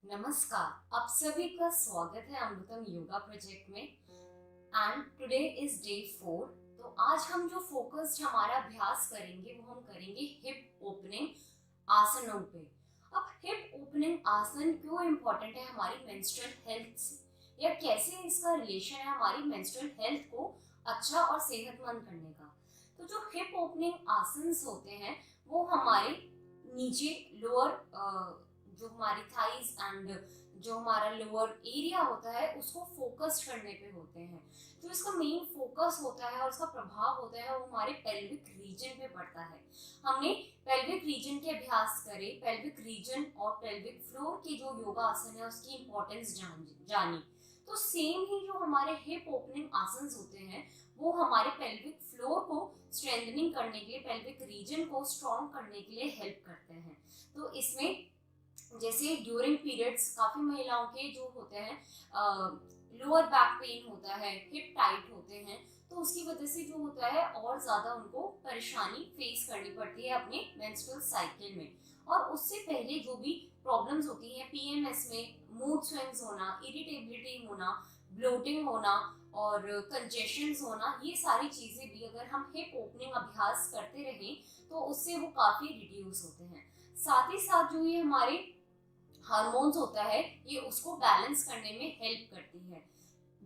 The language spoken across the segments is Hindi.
नमस्कार, आप सभी का स्वागत है अमृतम योगा प्रोजेक्ट में। And today is day 4। तो आज हम जो फोकस्ड हमारा अभ्यास करेंगे वो हम करेंगे हिप ओपनिंग आसनों पे। अब हिप ओपनिंग आसन क्यों इम्पोर्टेंट है हमारी मेंस्ट्रुअल हेल्थ से, या कैसे इसका रिलेशन है हमारी मेंस्ट्रुअल हेल्थ को अच्छा और सेहतमंद करने का। तो जो हिप ओपनिंग आसन्स होते हैं वो हमारे नीचे लोअर जो हमारी थाइज एंड जो हमारा लोअर एरिया होता है उसको फोकस करने पे होते हैं। जो इसका मेन फोकस होता है और उसका प्रभाव होता है वो हमारे पेल्विक रीजन पे पड़ता है। हमने पेल्विक रीजन के अभ्यास करे, पेल्विक रीजन और पेल्विक फ्लोर के जो योगा आसन है उसकी इंपॉर्टेंस जानी। तो सेम ही जो हमारे हिप ओपनिंग आसन होते हैं वो हमारे पेल्विक फ्लोर को स्ट्रेंथनिंग करने के लिए, पेल्विक रीजन को स्ट्रॉन्ग करने के लिए हेल्प करते हैं। तो इसमें जैसे ड्यूरिंग पीरियड्स काफ़ी महिलाओं के जो होते हैं लोअर बैक पेन होता है, हिप टाइट होते हैं, तो उसकी वजह से जो होता है और ज़्यादा उनको परेशानी फेस करनी पड़ती है अपने मेंस्ट्रुअल साइकिल में। और उससे पहले जो भी प्रॉब्लम्स होती हैं पीएमएस में, मूड स्विंग्स होना, इरिटेबिलिटी होना, ब्लोटिंग होना और कंजेशंस होना, ये सारी चीज़ें भी अगर हम हिप ओपनिंग अभ्यास करते रहें तो उससे वो काफ़ी रिड्यूस होते हैं। साथ ही साथ जो ये हमारे हार्मोन्स होता है ये उसको बैलेंस करने में हेल्प करती है।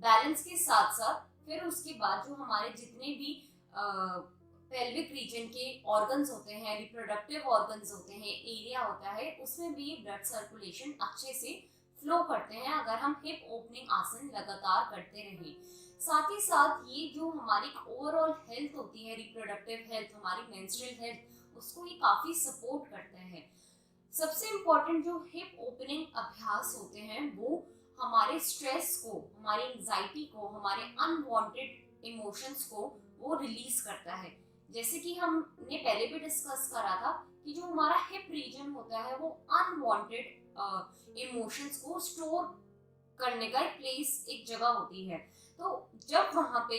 बैलेंस के साथ साथ फिर उसके बाद जो हमारे जितने भी पेल्विक रीजन के ऑर्गन्स होते हैं, रिप्रोडक्टिव ऑर्गन्स होते हैं, एरिया होता है, उसमें भी ब्लड सर्कुलेशन अच्छे से फ्लो करते हैं अगर हम हिप ओपनिंग आसन लगातार करते रहें। साथ ही साथ ये जो हमारी ओवरऑल हेल्थ होती है, रिप्रोडक्टिव हेल्थ, हमारी मेंस्ट्रुअल हेल्थ, उसको ये काफ़ी सपोर्ट करते हैं। सबसे इम्पॉर्टेंट जो हिप ओपनिंग अभ्यास होते हैं वो हमारे स्ट्रेस को, हमारी एंजाइटी को, हमारे अनवांटेड इमोशंस को वो रिलीज करता है। जैसे कि हमने पहले भी डिस्कस करा था कि जो हमारा हिप रीजन होता है वो अनवांटेड इमोशंस को स्टोर करने का एक प्लेस, एक जगह होती है। तो जब वहाँ पे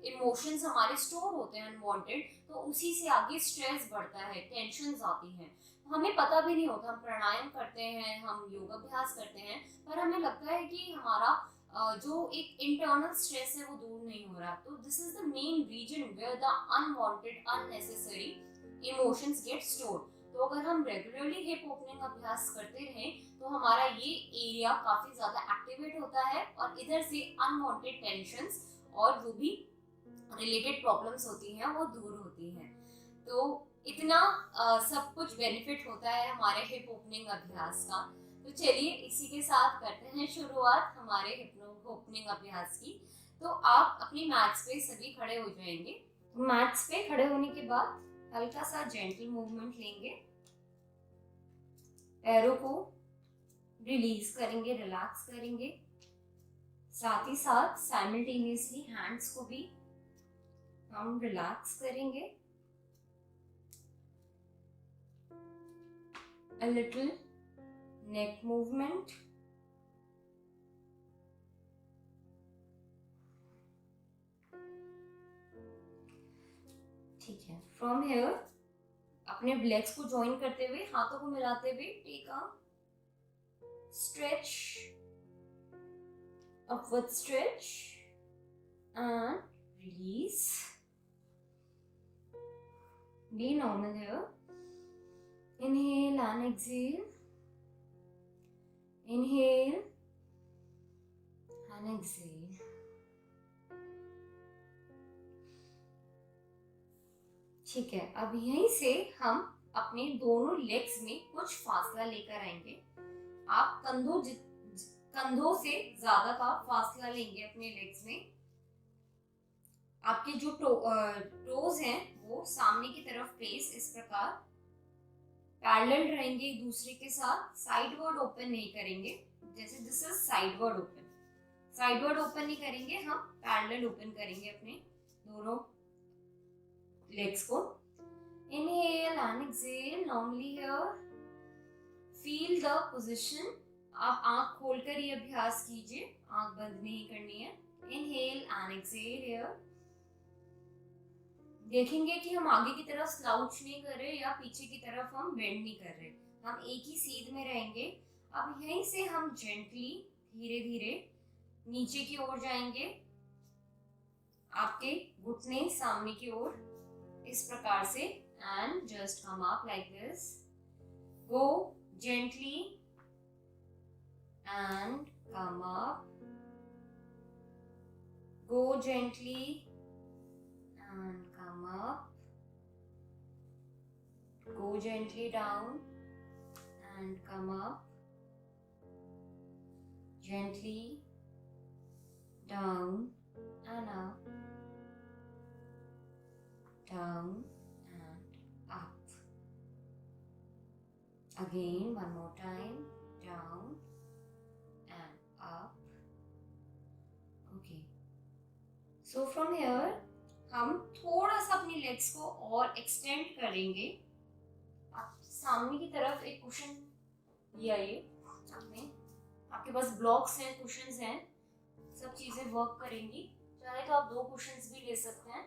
इमोशंस हमारे स्टोर होते हैं अनवांटेड, तो उसी से आगे स्ट्रेस बढ़ता है, टेंशन्स आती हैं। हमें पता भी नहीं होता, हम प्राणायाम करते हैं, हम योगाभ्यास करते हैं, पर हमें लगता है कि हमारा जो एक इंटरनल स्ट्रेस है वो दूर नहीं हो रहा। तो this is the main reason where the unwanted unnecessary emotions get stored. तो अगर हम रेगुलरली हिप ओपनिंग अभ्यास करते रहें तो हमारा ये एरिया काफी ज्यादा एक्टिवेट होता है और इधर से अनवांटेड टेंशन्स और जो भी रिलेटेड प्रॉब्लम्स होती हैं वो दूर होती हैं। तो इतना सब कुछ बेनिफिट होता है हमारे हिप ओपनिंग अभ्यास का। तो चलिए इसी के साथ करते हैं शुरुआत हमारे हिप ओपनिंग अभ्यास की। तो आप अपनी मैट्स पे सभी खड़े हो जाएंगे। तो मैट्स पे खड़े होने के बाद हल्का सा जेंटल मूवमेंट लेंगे, पैरों को रिलीज करेंगे, रिलैक्स करेंगे। साथ ही साथ साइमल्टेनियसली हैंड्स को भी हम रिलैक्स करेंगे। A little neck movement. ठीक है, फ्रॉम हेयर अपने लेग्स को ज्वाइन करते हुए, हाथों को मिलाते हुए, take a stretch, upward stretch and release. Be normal here. Inhale and exhale. Inhale and exhale. ठीक है, अब यहीं से हम अपने दोनों लेग्स में कुछ फासला लेकर आएंगे। आप कंधों से ज्यादा का फासला लेंगे अपने लेग्स में। आपके जो टोज हैं वो सामने की तरफ प्लेस इस प्रकार पैरेलल रहेंगे एक दूसरे के साथ, साइडवर्ड ओपन नहीं करेंगे। जैसे this is sideward open, sideward open नहीं करेंगे, हम पैरेलल ओपन करेंगे अपने दोनों लेग्स को। Inhale and exhale normally here, feel the position. आप आंख खोलकर ये अभ्यास कीजिए, आंख बंद नहीं करनी है। Inhale and exhale here. देखेंगे कि हम आगे की तरफ स्लाउच नहीं कर रहे या पीछे की तरफ हम बेंड नहीं कर रहे, हम एक ही सीध में रहेंगे। अब यहीं से हम जेंटली धीरे धीरे नीचे की ओर जाएंगे, आपके घुटने सामने की ओर इस प्रकार से, and just come up like this. Go gently and come up. Go gently and come up. Go gently down and come up. Gently down and up. Down and up. Again, one more time. Down and up. Okay. So from here हम थोड़ा सा अपनी लेग्स को और एक्सटेंड करेंगे. आप सामने की तरफ एक कुशन लिया, ये आपने, आपके पास ब्लॉक्स हैं, कुशन्स हैं, सब चीजें वर्क करेंगी. चाहे तो आप 2 कुशन्स भी ले सकते हैं.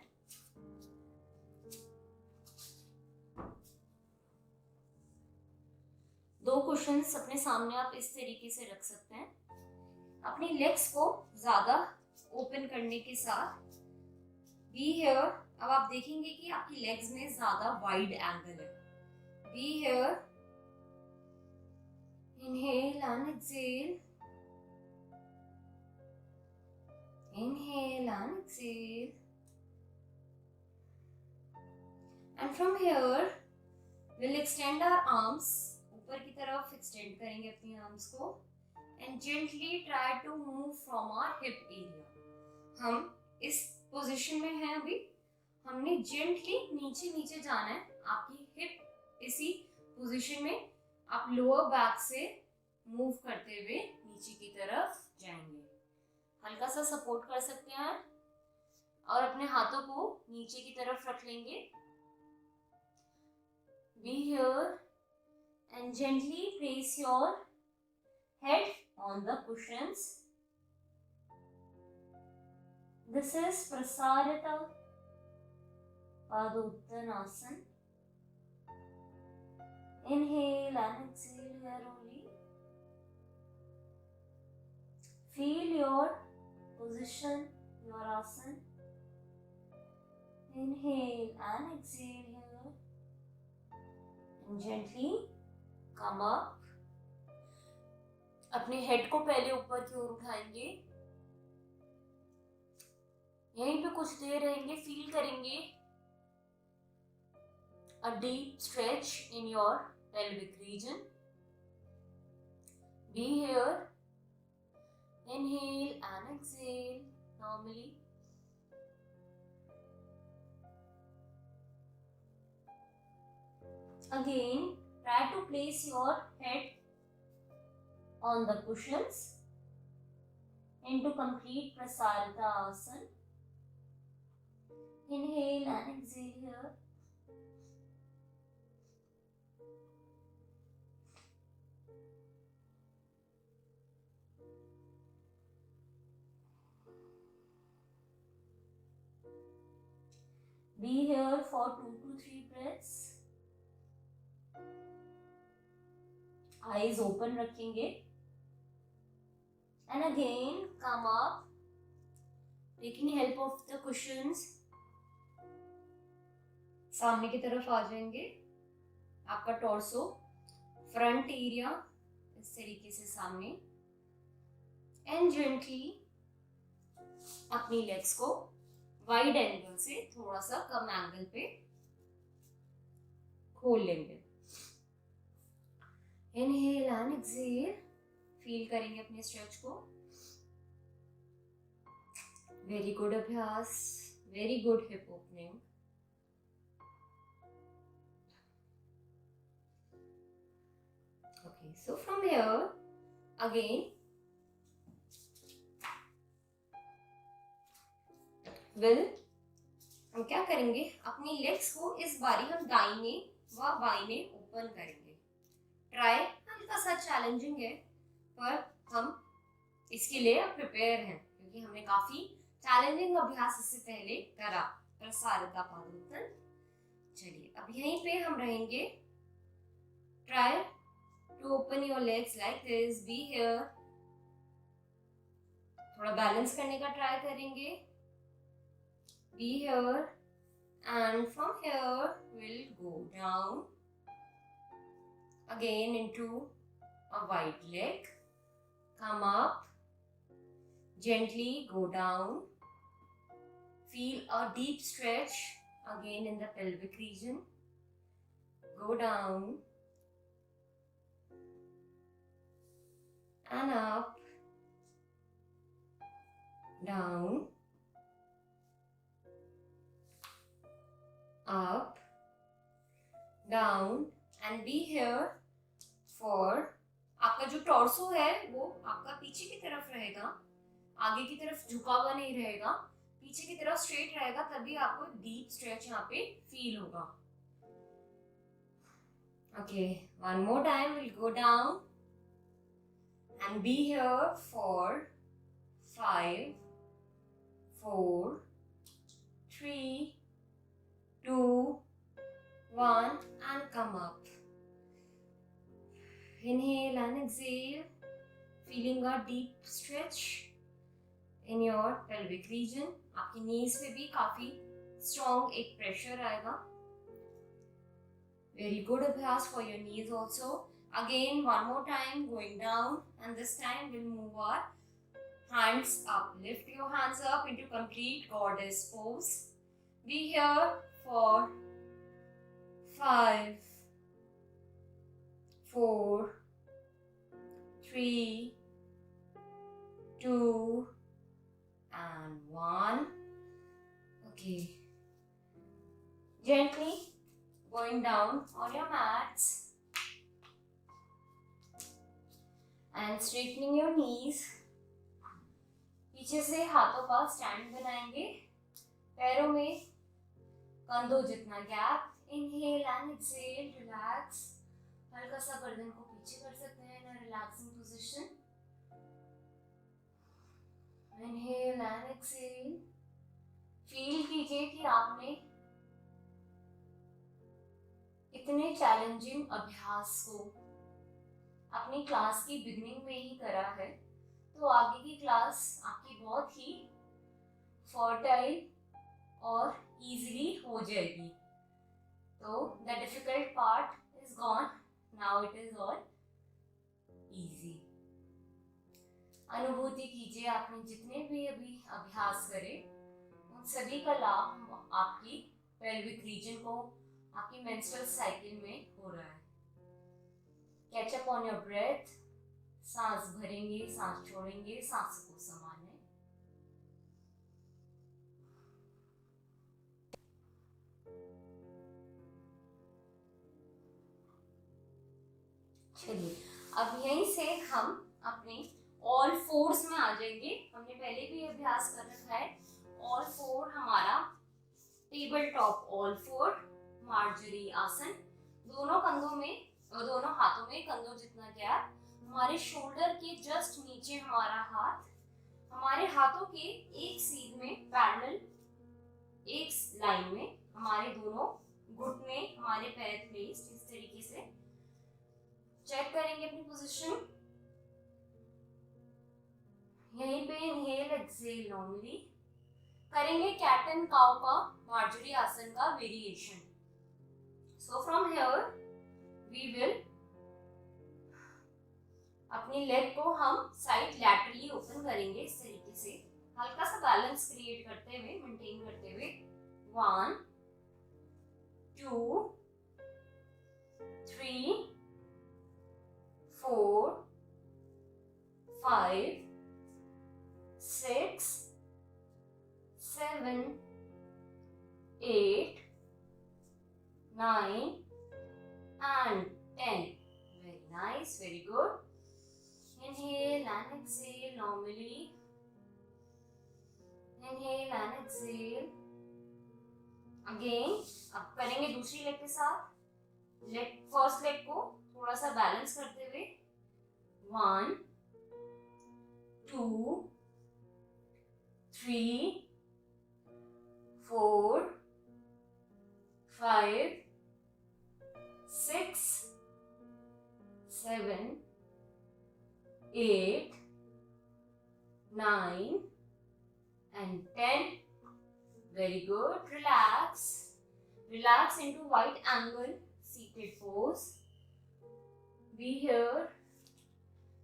दो कुशन्स अपने सामने आप इस तरीके से रख सकते हैं. अपनी लेग्स को ज्यादा ओपन करने के साथ बी हियर. अब आप देखेंगे कि आपकी लेग्स में ज्यादा वाइड एंगल है. Be here. Inhale and exhale. Inhale and exhale. And from here will extend our arms. ऊपर की तरफ एक्सटेंड करेंगे अपनी आर्म्स को, and gently try to move from our hip area. हम इस पोजीशन में हैं अभी. हमने जेंटली नीचे नीचे जाना है. आपकी हिप इसी पोजीशन में आप लोअर बैक से मूव करते हुए नीचे की तरफ जाएंगे. हल्का सा सपोर्ट कर सकते हैं और अपने हाथों को नीचे की तरफ रख लेंगे. Be here and gently place your head on the cushions. This is Prasarita Padottanasana. Inhale and exhale here only. Feel your position, your asana. Inhale and exhale here. And gently come up. अपने हेड को पहले ऊपर की ओर उठाएंगे. यहीं पे कुछ देर रहेंगे. फील करेंगे a deep stretch in your pelvic region. Be here. Inhale and exhale normally. Again, try to place your head on the cushions into complete Prasarita Asana. Inhale and exhale here. Be here for 2 to 3 breaths. Eyes open रखेंगे. And again come up, taking help of the cushions. सामने की तरफ आ जाएंगे. आपका टॉर्सो, फ्रंट एरिया इस तरीके से सामने. एंड जेंटली अपनी लेग्स को वाइड एंगल से थोड़ा सा कम एंगल पे खोल लेंगे. Inhale and exhale. फील करेंगे अपने स्ट्रेच को. वेरी गुड अभ्यास. Very good hip opening. Okay, so from here again हम क्या करेंगे, अपनी लेग्स को इस बारी हम दाहिने व बाइने ओपन करेंगे. ट्राई हल्का सा चैलेंजिंग है, पर हम इसके लिए प्रिपेयर हैं क्योंकि हमने काफी चैलेंजिंग अभ्यास इससे पहले करा. प्रसारिता पादोत्तन. चलिए अब यहीं पे हम रहेंगे. Try to open your legs like this. Be here. थोड़ा बैलेंस करने का ट्राई करेंगे. Be here, and from here we'll go down again into a wide leg. Come up, gently go down. Feel a deep stretch again in the pelvic region. Go down and up, down, up, down, and be here for आपका जो टॉर्सो है वो आपका पीछे की तरफ रहेगा, आगे की तरफ झुका हुआ नहीं रहेगा, पीछे की तरफ स्ट्रेट रहेगा, तभी आपको डीप स्ट्रेच यहाँ पे फील होगा. Okay, one more time we'll go down and be here for 5, 4, 3, 2, 1 and come up. Inhale and exhale, feeling a deep stretch in your pelvic region. आपकी knees पे भी काफी strong एक pressure आएगा. Very good abhyas for your knees also. Again, one more time, going down, and this time we'll move our hands up. Lift your hands up into complete goddess pose. Be here for 5, 4, 3, 2, and 1. Okay. Gently going down on your mats and straightening your knees. पीछे से हाथों का स्टैंड बनाएंगे, पैरों में कंधों जितना gap. Inhale and exhale, relax. हल्का सा गर्दन को पीछे कर सकते हैं in a relaxing position. Inhale and exhale. Feel कीजिए कि आपने इतने चैलेंजिंग अभ्यास को अपनी क्लास की बिगनिंग में ही करा है, तो आगे की क्लास आपकी बहुत ही फर्टाइल और इजीली हो जाएगी. तो the difficult part is gone, now it is all easy. अनुभूति कीजिए आपने जितने भी अभी अभ्यास करे उन सभी का लाभ आपकी पेल्विक रीजन को, आपकी मेंस्ट्रुअल साइकिल में हो रहा है. Catch up on your breath. सांस भरेंगे, सांस छोड़ेंगे, सांस को संभालें. चलिए अब यहीं से हम अपने ऑल फोर्स में आ जाएंगे. हमने पहले भी अभ्यास कर रखा है. ऑल फोर हमारा table top all four Marjorie आसन. दोनों कंधों में और दोनों हाथों में कंधों जितना गैप. हमारे शोल्डर के जस्ट नीचे हमारा हाथ, हमारे हाथों के एक सीध में पैरेलल एक लाइन में हमारे दोनों घुटने, हमारे पैर प्लेस्ड इस तरीके से. चेक करेंगे अपनी पोजीशन. यहीं पे इनहेल एक्सहेल नॉर्मली करेंगे. कैट एंड काउ का मार्जरी आसन का variation. So from here we will अपनी लेग को हम साइड लैटरली ओपन करेंगे इस तरीके से, हल्का सा बैलेंस क्रिएट करते हुए, मेंटेन करते हुए. 1, 2, 3, 4, 5, 6, 7, 8, 9 and 10. Very nice, very good. Inhale and exhale normally. Inhale and exhale. Again, अब करेंगे दूसरी लेग के साथ. लेग फर्स्ट लेग को थोड़ा सा बैलेंस करते हुए. 1, 2, 3, 4, 5, 6, 7, 8, 9 and 10. Very good. Relax. Relax into wide angle seated pose. Be here.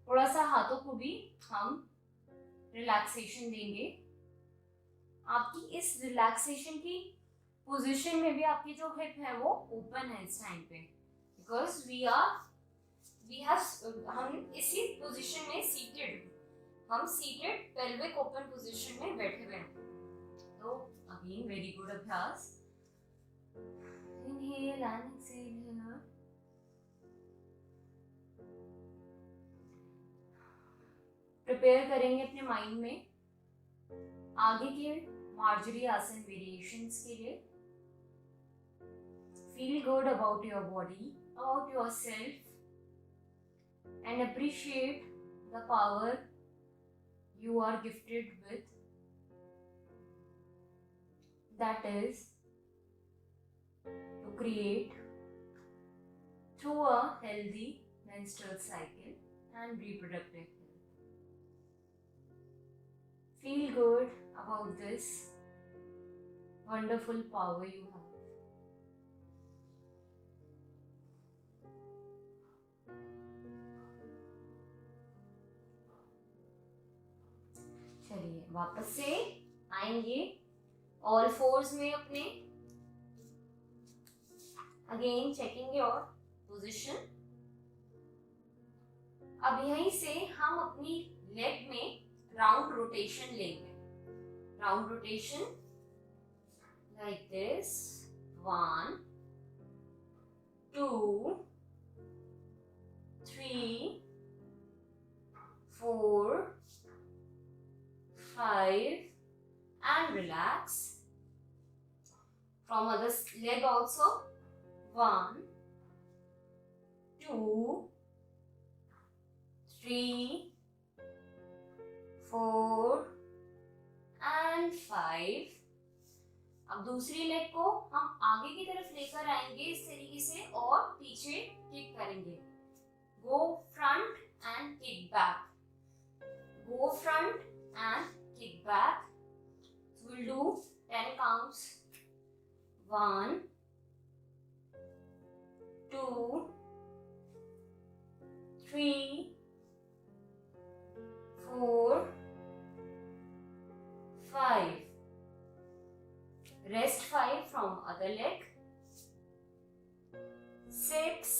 थोड़ा सा हाथों को भी हम रिलैक्सेशन देंगे. आपकी इस रिलैक्सेशन की पोजीशन में भी आपकी जो हिप है वो ओपन है इस टाइम पे, बिकॉज हम इसी पोजीशन में सीटेड पेल्विक ओपन पोजीशन में बैठे हुए हैं. तो अगेन वेरी गुड अभ्यास. Inhale and exhale here. Prepare करेंगे अपने माइंड में आगे के मार्जरी आसन वेरिएशंस के लिए. Feel good about your body, about yourself and appreciate the power you are gifted with, that is to create through a healthy menstrual cycle and reproductive health. Feel good about this wonderful power you have. चलिए वापस से आएंगे ऑल फोर्स में अपने. Again checking your position. अब यहीं से हम अपनी लेग में राउंड रोटेशन लेंगे. Round rotation like this. 1, 2, 3, 4, 5 and relax. From other leg also. 1, 2, 3, 4 and 5. अब दूसरी लेग को हम आगे की तरफ लेकर आएंगे इस तरीके से और पीछे किक करेंगे. Go front and kick back. Go front and kick back. So we'll do 10 counts. 1, 2, 3, 4, 5. Rest 5 from other leg. 6,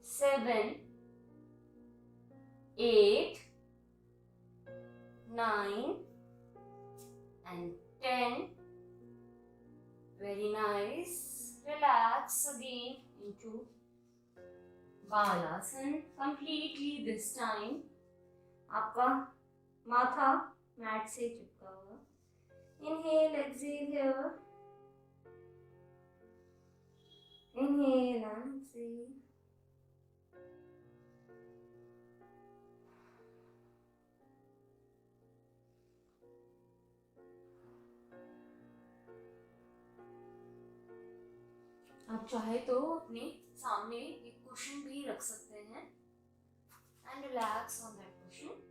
7, 8, 9 and 10. Very nice. Relax again into Balasana completely. This time आपका माथा मैट से चिपका हुआ. Inhale, exhale here. Inhale and exhale. आप चाहे तो अपने सामने एक कुशन भी रख सकते हैं and relax on that cushion.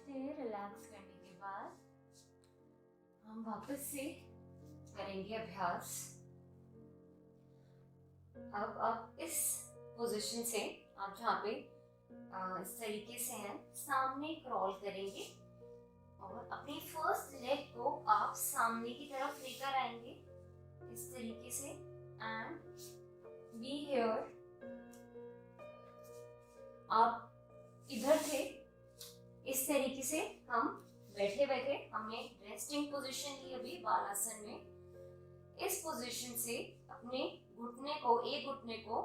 से रिलैक्स करने के बाद हम वापस से करेंगे अभ्यास। अब आप इस पोजीशन से, आप जहाँ पे इस तरीके से हैं, सामने क्रॉल करेंगे और अपनी फर्स्ट लेग को आप सामने की तरफ लेकर आएंगे इस तरीके से एंड बी हियर। आप इधर थे, इस तरीके से हम बैठे बैठे हमने रेस्टिंग पोजीशन ली अभी बालासन में। इस पोजीशन से अपने घुटने को, एक घुटने को,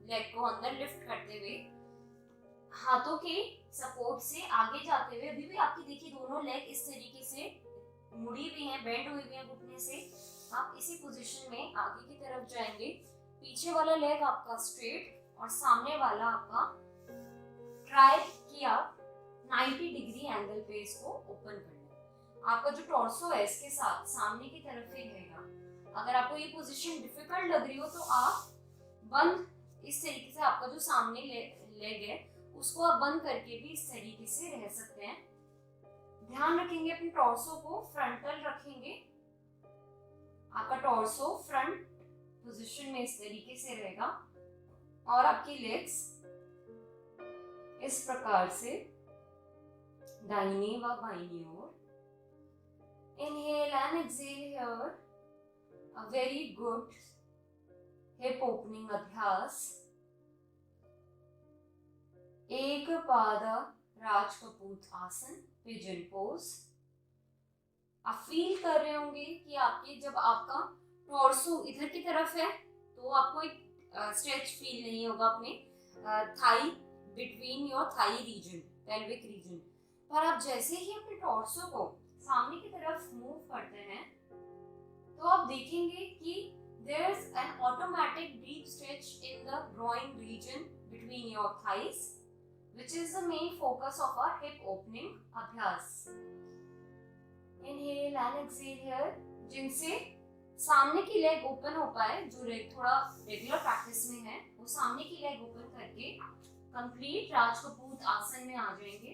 लेग को अंदर लिफ्ट करते हुए हाथों के सपोर्ट से आगे जाते हुए, अभी भी आपकी देखिए दोनों लेग इस तरीके से मुड़ी हुई हैं, बेंड हुई हुई हैं घुटने से। आप इसी पोजीशन में आगे की तरफ जाएंगे। पीछे वाला लेग आपका स्ट्रेट और सामने वाला आपका ट्राई किया 90 डिग्री एंगल पे इसको ओपन करना। आपका जो टॉर्सो है इसके साथ सामने की तरफ ही रहेगा। अगर आपको ये पोजीशन डिफिकल्ट लग रही हो तो आप बंद, इस तरीके से आपका जो सामने लेग है उसको आप बंद करके भी इस तरीके से रह सकते हैं। ध्यान रखेंगे अपने टॉर्सो को फ्रंटल रखेंगे। आपका टॉर्सो फ्रंट पोजीशन में इस तरीके से रहेगा और आपकी लेग्स इस प्रकार से दाहिने व बाईं ओर। Inhale and exhale here, a very good hip opening अभ्यास। एक पाद राजकपूत आसन, पिजन पोज। आप फील कर रहे होंगे कि आपके जब आपका टॉर्सो इधर की तरफ है तो आपको एक स्ट्रेच फील नहीं होगा अपने thigh, between your thigh region, pelvic region. पर आप जैसे ही अपने टॉर्सो को सामने की तरफ मूव करते हैं तो आप देखेंगे कि there is an automatic deep stretch in the groin region between your thighs, which is the main focus of our hip opening abhyas. Inhale and exhale here, जिनसे सामने की लेग ओपन हो पाए, जो थोड़ा रेगुलर प्रैक्टिस में है वो सामने की लेग ओपन करके कंप्लीट राजकपूत आसन में आ जाएंगे।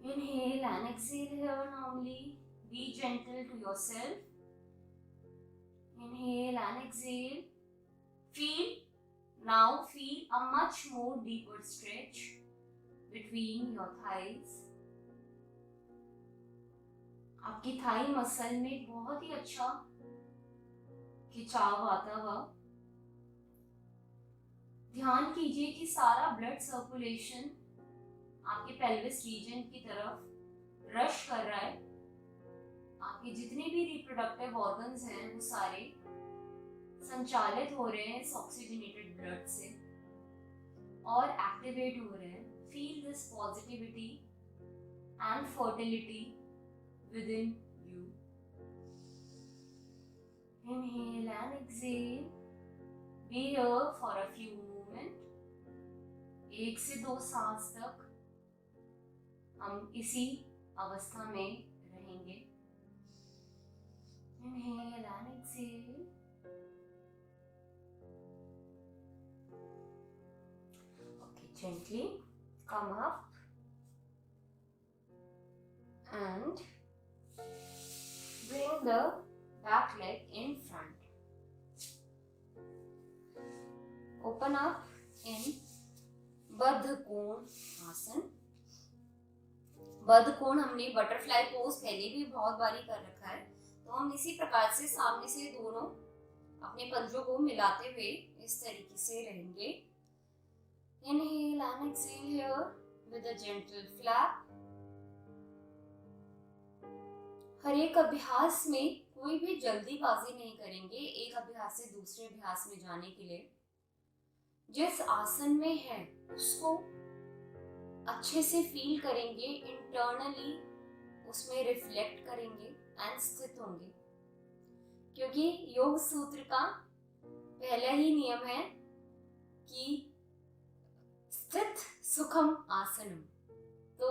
Inhale and exhale here normally. Be gentle to yourself. Inhale and exhale. Feel a much more deeper stretch between your thighs. आपकी थाई मसल में बहुत ही अच्छा खिंचाव आता हुआ। ध्यान कीजिए कि सारा ब्लड सर्कुलेशन आपके पेल्विस रीजन की तरफ रश कर रहा है। आपके जितने भी रिप्रोडक्टिव ऑर्गन्स हैं वो सारे संचालित हो रहे हैं इस ऑक्सीजनेटेड ब्लड से और एक्टिवेट हो रहे हैं। Feel this positivity and fertility with in you. Inhale and exhale, be here for a few moment. 1 से 2 सांस तक हम इसी अवस्था में रहेंगे। Inhale and exhale. Okay, gently come up and bring the back leg in front. Open up in बद्ध कोण आसन। बद्ध कोण हमने बटरफ्लाई पोज पहले भी बहुत बारी कर रखा है, तो हम इसी प्रकार से सामने से दोनों अपने पंजों को मिलाते हुए इस तरीके से रहेंगे। Inhale and exhale here with a gentle flap. हर एक अभ्यास में कोई भी जल्दीबाजी नहीं करेंगे एक अभ्यास से दूसरे अभ्यास में जाने के लिए। जिस आसन में है उसको अच्छे से फील करेंगे, इंटरनली उसमें रिफ्लेक्ट करेंगे एंड स्थित होंगे, क्योंकि योग सूत्र का पहला ही नियम है कि स्थित सुखम आसनम। तो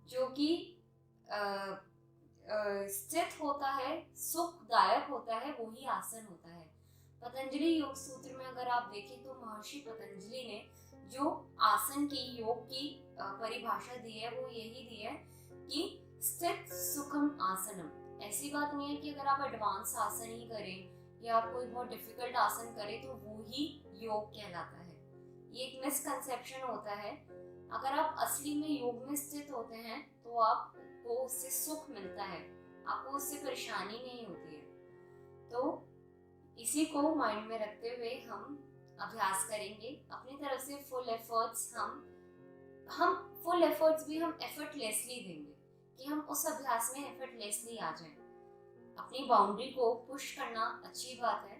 जो कि स्थित होता है, सुखदायक होता है, वही आसन होता है। पतंजलि योग सूत्र में अगर आप देखें तो महर्षि पतंजलि ने जो आसन की, योग की परिभाषा दी है वो यही दी है कि स्थित सुखम आसनम। ऐसी बात नहीं है कि अगर आप एडवांस आसन ही करें या आप कोई बहुत डिफिकल्ट आसन करें तो वो ही योग कहलाता है। ये एक मिसकंसेप्शन होता है। अगर आप असली में योग में स्थित होते हैं तो आपको उससे सुख मिलता है, आपको उससे परेशानी नहीं होती है। तो इसी को माइंड में रखते हुए हम अभ्यास करेंगे अपनी तरफ से। फुल एफर्ट्स हम फुल एफर्ट्स भी हम एफर्टलेसली देंगे कि हम उस अभ्यास में एफर्टलेसली आ जाएं। अपनी बाउंड्री को पुश करना अच्छी बात है,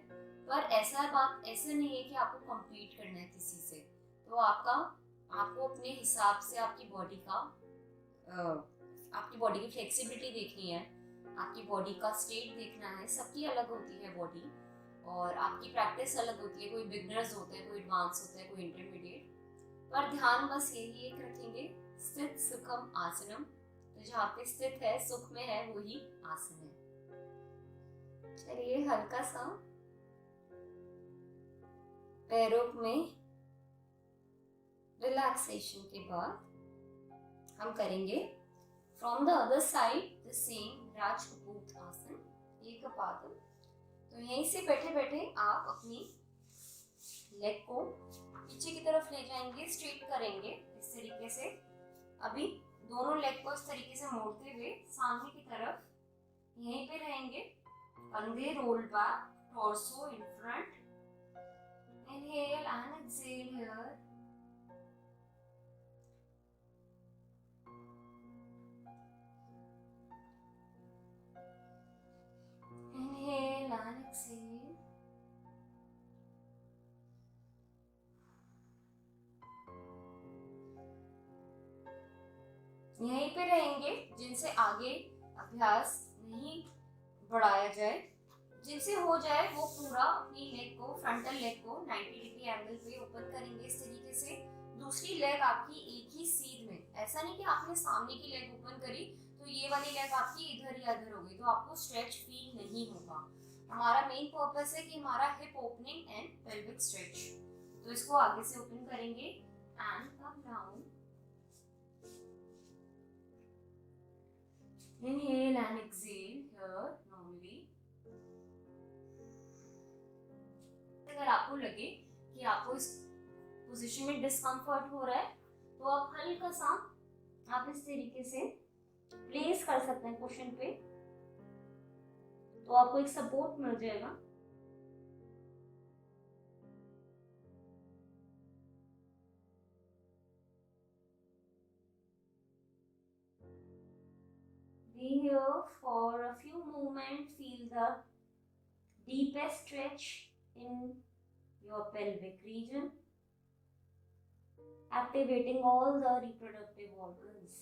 पर ऐसा नहीं है कि आपको कंप्लीट करना है किसी से। तो आपको अपने हिसाब से आपकी बॉडी की फ्लेक्सिबिलिटी देखनी है, आपकी बॉडी का स्टेट देखना है। सबकी अलग होती है बॉडी और आपकी प्रैक्टिस अलग होती है। कोई बिगनर्स होते हैं, कोई एडवांस होते हैं, कोई इंटरमीडिएट। पर ध्यान बस यही एक रखेंगे, स्थित सुखम आसनम। तो जहाँ पे स्थित है, सुख में है, वही आसन है। चलिए हल्का सा पैरों में रिलैक्सेशन के बाद हम करेंगे from the other side the same राजकपूत आसन, ये कपालम। तो यहीं से बैठे बैठे आप अपनी लेग को पीछे की तरफ ले जाएंगे, स्ट्रेट करेंगे इस तरीके से। अभी दोनों लेग को इस तरीके से मोड़ते हुए सामने की तरफ यहीं पे रहेंगे। कंधे roll back, torso in front. Inhale and exhale here. Inhale and exhale. यहीं पे रहेंगे, जिनसे आगे अभ्यास नहीं बढ़ाया जाए। जिनसे हो जाए वो पूरा अपनी लेग को, फ्रंटल लेग को 90 डिग्री एंगल पे ओपन करेंगे इस तरीके से। दूसरी लेग आपकी एक ही सीध में, ऐसा नहीं कि आपने सामने की लेग ओपन करी तो ये वाली लेग आपकी इधर या इधर होगी, तो आपको स्ट्रेच फील नहीं होगा। हमारा मेन पर्पस है कि हमारा hip opening and pelvic stretch. तो इसको आगे से ओपन करेंगे and come down. Inhale and exhale here normally. अगर आपको लगे कि आपको इस पोजीशन में डिस्कम्फर्ट हो रहा है तो आप हल्का सा आप इस तरीके से प्लेस कर सकते हैं कुशन पे, तो आपको एक सपोर्ट मिल जाएगा। Be here for a few moments. Feel the deepest stretch in your pelvic region, activating all the reproductive organs.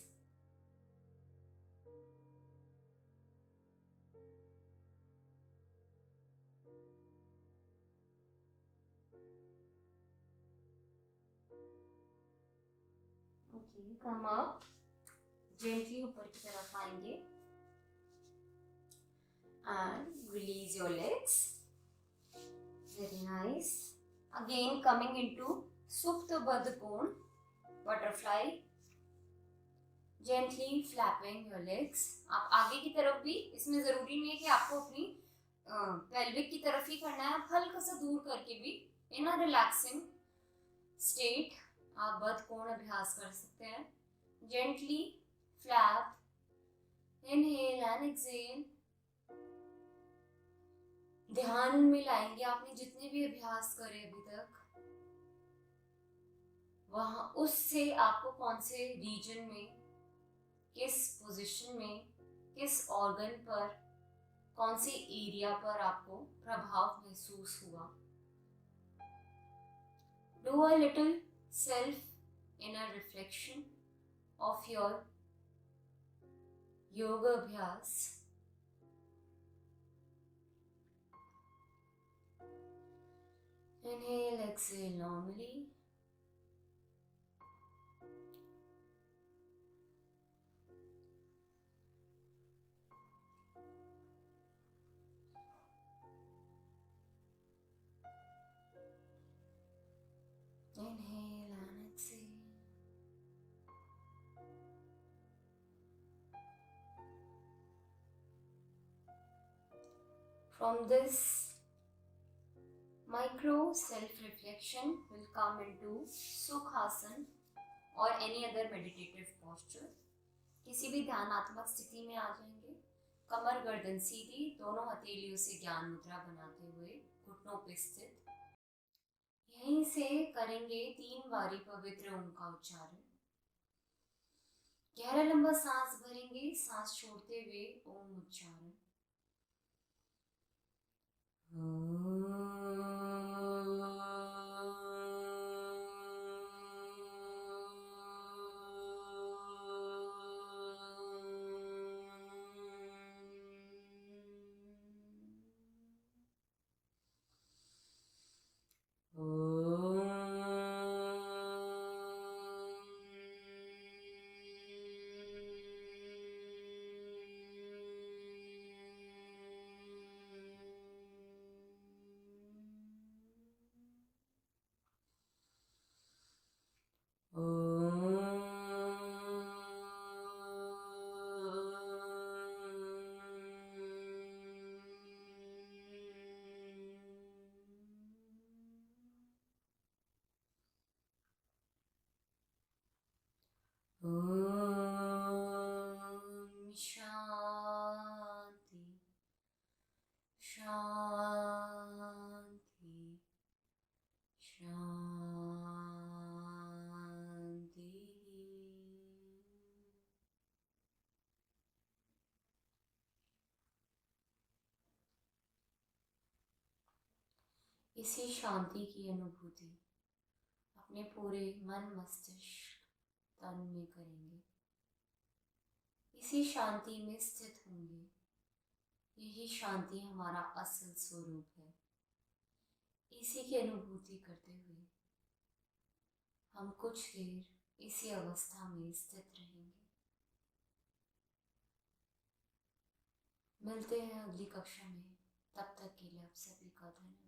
Okay, come up. Gently ऊपर की तरफ आएंगे and release your legs. Very nice. Again coming into Supta Baddha Kona, butterfly. Gently flapping your legs. आप आगे की तरफ भी, इसमें जरूरी नहीं है कि आपको अपनी पेल्विक की तरफ ही करना है, आप हल्का सा दूर करके भी इन अ रिलैक्सिंग स्टेट आप बद्ध कोण अभ्यास कर सकते हैं। Gently flap. Inhale and exhale. ध्यान में लाएंगे आपने जितने भी अभ्यास करे अभी तक, वहां उससे आपको कौन से रीजन में, किस पोजीशन में, किस ऑर्गन पर, कौन से एरिया पर आपको प्रभाव महसूस हुआ। Do a little self inner reflection of your yoga अभ्यास। Inhale, exhale normally. Inhale and From this micro self-reflection will come into Sukhasan or any other meditative posture. किसी भी ध्यानात्मक स्थिति में आ जाएंगे। कमर गर्दन सीधी, दोनों हथेलियों से ज्ञान मुद्रा बनाते हुए घुटनों पे स्थित। यहीं से करेंगे 3 बारी पवित्र ओम का उच्चारण। गहरा लंबा सांस भरेंगे, सांस छोड़ते हुए ओम उच्चारण। शांति शांति शांति। इसी शांति की अनुभूति अपने पूरे मन मस्तिष्क तन में करेंगे। इसी शांति में स्थित होंगे। यही शांति हमारा असल स्वरूप है। इसी की अनुभूति करते हुए हम कुछ देर इसी अवस्था में स्थित रहेंगे। मिलते हैं अगली कक्षा में। तब तक के लिए आप सभी का धन्यवाद।